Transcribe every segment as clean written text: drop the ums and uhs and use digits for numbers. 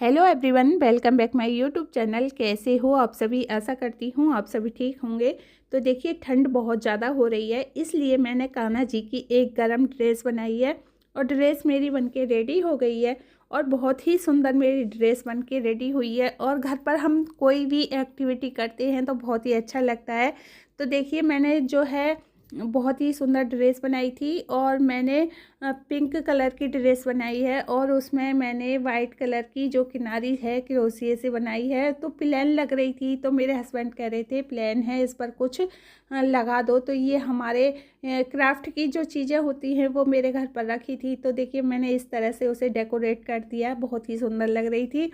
Hello everyone, welcome back my YouTube channel. कैसे हो आप सभी? आशा करती हूँ आप सभी ठीक होंगे। तो देखिए, ठंड बहुत ज़्यादा हो रही है, इसलिए मैंने कान्हा जी की एक गरम ड्रेस बनाई है और ड्रेस मेरी बनके रेडी हो गई है। और बहुत ही सुंदर मेरी ड्रेस बनके रेडी हुई है। और घर पर हम कोई भी एक्टिविटी करते हैं तो बहुत ही अच्छा लगता है। तो देखिए, मैंने जो है बहुत ही सुंदर ड्रेस बनाई थी और मैंने पिंक कलर की ड्रेस बनाई है और उसमें मैंने वाइट कलर की जो किनारी है क्रोशिया से बनाई है। तो प्लेन लग रही थी, तो मेरे हस्बैंड कह रहे थे प्लेन है, इस पर कुछ लगा दो। तो ये हमारे क्राफ्ट की जो चीज़ें होती हैं वो मेरे घर पर रखी थी। तो देखिए, मैंने इस तरह से उसे डेकोरेट कर दिया, बहुत ही सुंदर लग रही थी।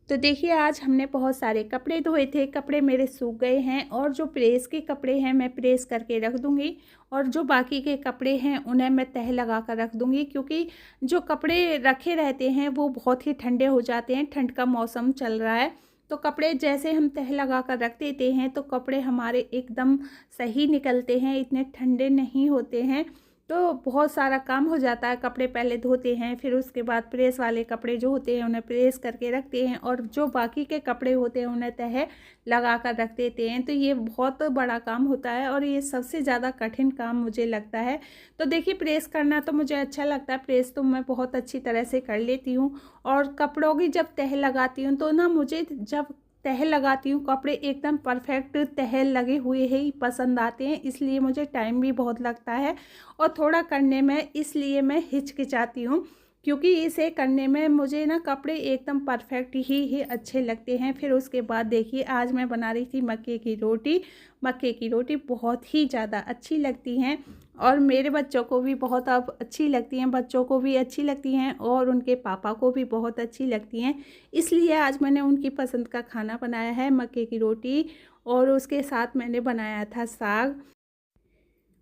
तो देखिए, आज हमने बहुत सारे कपड़े धोए थे, कपड़े मेरे सूख गए हैं और जो प्रेस के कपड़े हैं मैं प्रेस करके रख दूँगी और जो बाकी के कपड़े हैं उन्हें मैं तह लगा कर रख दूँगी, क्योंकि जो कपड़े रखे रहते हैं वो बहुत ही ठंडे हो जाते हैं। ठंड का मौसम चल रहा है, तो कपड़े जैसे हम तह लगा कर रख देते हैं तो कपड़े हमारे एकदम सही निकलते हैं, इतने ठंडे नहीं होते हैं। तो बहुत सारा काम हो जाता है। कपड़े पहले धोते हैं, फिर उसके बाद प्रेस वाले कपड़े जो होते हैं उन्हें प्रेस करके रखते हैं और जो बाकी के कपड़े होते हैं उन्हें तह लगा कर रख देते हैं। तो ये बहुत बड़ा काम होता है और ये सबसे ज़्यादा कठिन काम मुझे लगता है। तो देखिए, प्रेस करना तो मुझे अच्छा लगता है, प्रेस तो मैं बहुत अच्छी तरह से कर लेती हूँ। और कपड़ों की जब तह लगाती हूँ तो ना, मुझे जब तह लगाती हूँ कपड़े एकदम परफेक्ट तह लगे हुए ही पसंद आते हैं, इसलिए मुझे टाइम भी बहुत लगता है और थोड़ा करने में इसलिए मैं हिचकिचाती हूँ, क्योंकि इसे करने में मुझे ना कपड़े एकदम परफेक्ट ही अच्छे लगते हैं। फिर उसके बाद देखिए, आज मैं बना रही थी मक्के की रोटी। मक्के की रोटी बहुत ही ज़्यादा अच्छी लगती हैं और मेरे बच्चों को भी बहुत अब अच्छी लगती हैं, बच्चों को भी अच्छी लगती हैं और उनके पापा को भी बहुत अच्छी लगती हैं। इसलिए आज मैंने उनकी पसंद का खाना बनाया है, मक्के की रोटी, और उसके साथ मैंने बनाया था साग।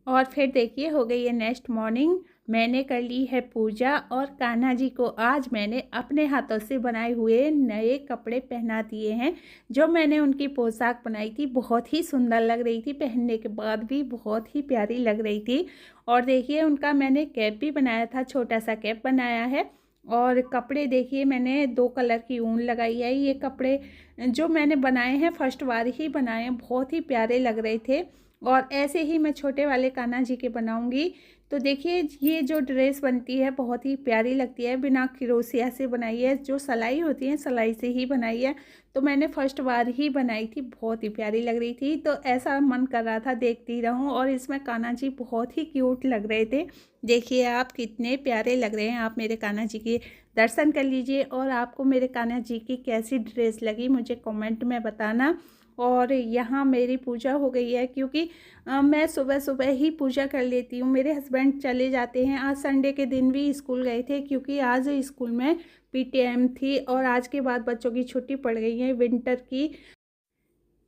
और फिर देखिए, हो गई है नेक्स्ट मॉर्निंग, मैंने कर ली है पूजा और कान्हा जी को आज मैंने अपने हाथों से बनाए हुए नए कपड़े पहना दिए हैं। जो मैंने उनकी पोशाक बनाई थी बहुत ही सुंदर लग रही थी, पहनने के बाद भी बहुत ही प्यारी लग रही थी। और देखिए, उनका मैंने कैप भी बनाया था, छोटा सा कैप बनाया है। और कपड़े देखिए, मैंने 2 कलर की ऊन लगाई है। ये कपड़े जो मैंने बनाए हैं फर्स्ट बार ही बनाए हैं, बहुत ही प्यारे लग रहे थे और ऐसे ही मैं छोटे वाले कान्हा जी के बनाऊंगी। तो देखिए, ये जो ड्रेस बनती है बहुत ही प्यारी लगती है, बिना क्रोशिया से बनाई है, जो सिलाई होती है सिलाई से ही बनाई है। तो मैंने फर्स्ट बार ही बनाई थी, बहुत ही प्यारी लग रही थी, तो ऐसा मन कर रहा था देखती रहूं। और इसमें कान्हा जी बहुत ही क्यूट लग रहे थे। देखिए, आप कितने प्यारे लग रहे हैं। आप मेरे कान्हा जी के दर्शन कर लीजिए और आपको मेरे कान्हा जी की कैसी ड्रेस लगी मुझे कमेंट में बताना। और यहाँ मेरी पूजा हो गई है, क्योंकि मैं सुबह सुबह ही पूजा कर लेती हूँ। मेरे हस्बैंड चले जाते हैं, आज संडे के दिन भी स्कूल गए थे, क्योंकि आज स्कूल में पीटीएम थी और आज के बाद बच्चों की छुट्टी पड़ गई है विंटर की।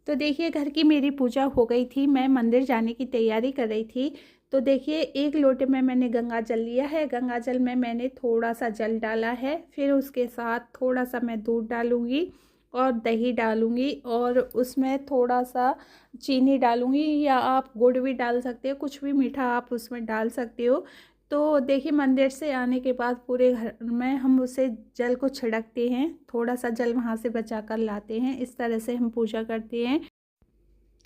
तो देखिए, घर की मेरी पूजा हो गई थी, मैं मंदिर जाने की तैयारी कर रही थी। तो देखिए, एक लोटे में मैंने गंगा जल लिया है, गंगा जल में मैंने थोड़ा सा जल डाला है, फिर उसके साथ थोड़ा सा मैं दूध डालूँगी और दही डालूँगी और उसमें थोड़ा सा चीनी डालूँगी, या आप गुड़ भी डाल सकते हो, कुछ भी मीठा आप उसमें डाल सकते हो। तो देखिए, मंदिर से आने के बाद पूरे घर में हम उसे जल को छिड़कते हैं, थोड़ा सा जल वहाँ से बचा कर लाते हैं, इस तरह से हम पूजा करते हैं।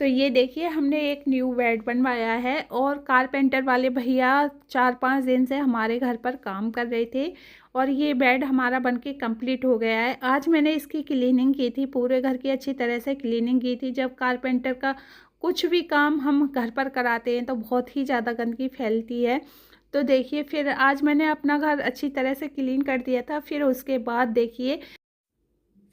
तो ये देखिए, हमने एक न्यू बेड बनवाया है और कारपेंटर वाले भैया 4-5 दिन से हमारे घर पर काम कर रहे थे और ये बेड हमारा बनके कंप्लीट हो गया है। आज मैंने इसकी क्लीनिंग की थी, पूरे घर की अच्छी तरह से क्लीनिंग की थी। जब कारपेंटर का कुछ भी काम हम घर पर कराते हैं तो बहुत ही ज़्यादा गंदगी फैलती है। तो देखिए, फिर आज मैंने अपना घर अच्छी तरह से क्लीन कर दिया था। फिर उसके बाद देखिए,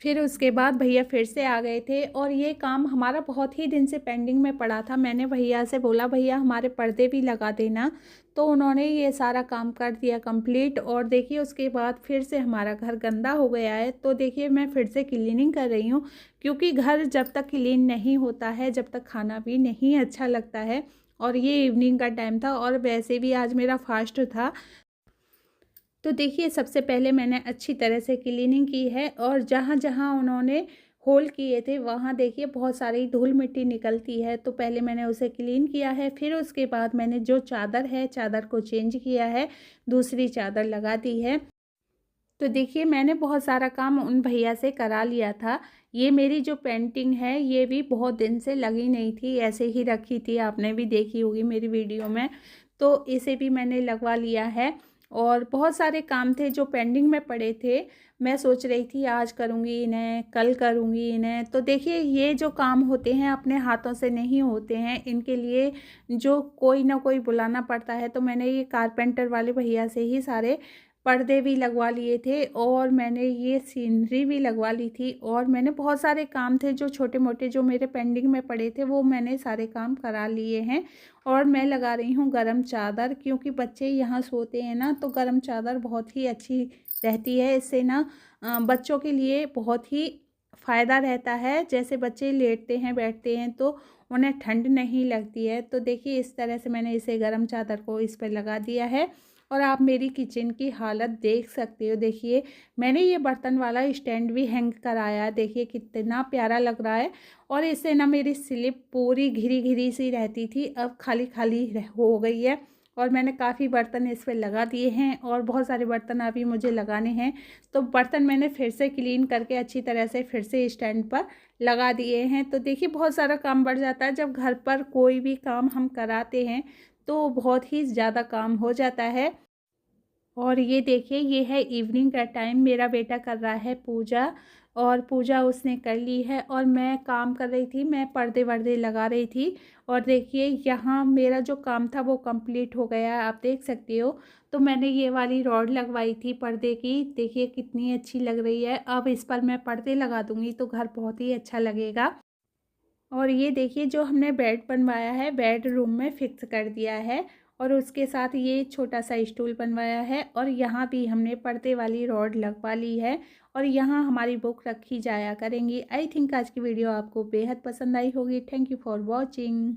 फिर उसके बाद भैया फिर से आ गए थे और ये काम हमारा बहुत ही दिन से पेंडिंग में पड़ा था। मैंने भैया से बोला भैया हमारे पर्दे भी लगा देना, तो उन्होंने ये सारा काम कर दिया कंप्लीट। और देखिए उसके बाद फिर से हमारा घर गंदा हो गया है, तो देखिए मैं फिर से क्लीनिंग कर रही हूँ, क्योंकि घर जब तक क्लीन नहीं होता है, जब तक खाना भी नहीं अच्छा लगता है। और ये इवनिंग का टाइम था और वैसे भी आज मेरा फास्ट था। तो देखिए सबसे पहले मैंने अच्छी तरह से क्लीनिंग की है और जहाँ जहाँ उन्होंने होल किए थे वहाँ देखिए बहुत सारी धूल मिट्टी निकलती है, तो पहले मैंने उसे क्लीन किया है। फिर उसके बाद मैंने जो चादर है चादर को चेंज किया है, दूसरी चादर लगा दी है। तो देखिए मैंने बहुत सारा काम उन भैया से करा लिया था। ये मेरी जो पेंटिंग है ये भी बहुत दिन से लगी नहीं थी, ऐसे ही रखी थी, आपने भी देखी होगी मेरी वीडियो में। तो इसे भी मैंने लगवा लिया है। और बहुत सारे काम थे जो पेंडिंग में पड़े थे, मैं सोच रही थी आज करूँगी इन्हें, कल करूँगी इन्हें। तो देखिए ये जो काम होते हैं अपने हाथों से नहीं होते हैं, इनके लिए जो कोई ना कोई बुलाना पड़ता है। तो मैंने ये कारपेंटर वाले भैया से ही सारे पर्दे भी लगवा लिए थे और मैंने ये सीनरी भी लगवा ली थी। और मैंने बहुत सारे काम थे जो छोटे मोटे जो मेरे पेंडिंग में पड़े थे, वो मैंने सारे काम करा लिए हैं। और मैं लगा रही हूँ गरम चादर, क्योंकि बच्चे यहाँ सोते हैं ना, तो गरम चादर बहुत ही अच्छी रहती है। इससे ना बच्चों के लिए बहुत ही फ़ायदा रहता है। जैसे बच्चे लेटते हैं बैठते हैं तो उन्हें ठंड नहीं लगती है। तो देखिए इस तरह से मैंने इसे गरम चादर को इस पर लगा दिया है। और आप मेरी किचन की हालत देख सकते हो। देखिए मैंने ये बर्तन वाला स्टैंड भी हैंग कराया है, देखिए कितना प्यारा लग रहा है। और इससे ना मेरी स्लिप पूरी घिरी घिरी सी रहती थी, अब खाली खाली हो गई है। और मैंने काफ़ी बर्तन इस पर लगा दिए हैं और बहुत सारे बर्तन अभी मुझे लगाने हैं। तो बर्तन मैंने फिर से क्लीन करके अच्छी तरह से फिर से स्टैंड पर लगा दिए हैं। तो देखिए बहुत सारा काम बढ़ जाता है जब घर पर कोई भी काम हम कराते हैं, तो बहुत ही ज़्यादा काम हो जाता है। और ये देखिए ये है इवनिंग का टाइम, मेरा बेटा कर रहा है पूजा। और पूजा उसने कर ली है और मैं काम कर रही थी, मैं पर्दे वर्दे लगा रही थी। और देखिए यहाँ मेरा जो काम था वो कंप्लीट हो गया है, आप देख सकते हो। तो मैंने ये वाली रॉड लगवाई थी पर्दे की, देखिए कितनी अच्छी लग रही है। अब इस पर मैं पर्दे लगा दूँगी तो घर बहुत ही अच्छा लगेगा। और ये देखिए जो हमने बेड बनवाया है बेड रूम में फिक्स कर दिया है। और उसके साथ ये छोटा सा स्टूल बनवाया है और यहाँ भी हमने पर्दे वाली रॉड लगवा ली है। और यहाँ हमारी बुक रखी जाया करेंगी। आई थिंक आज की वीडियो आपको बेहद पसंद आई होगी। Thank you for watching.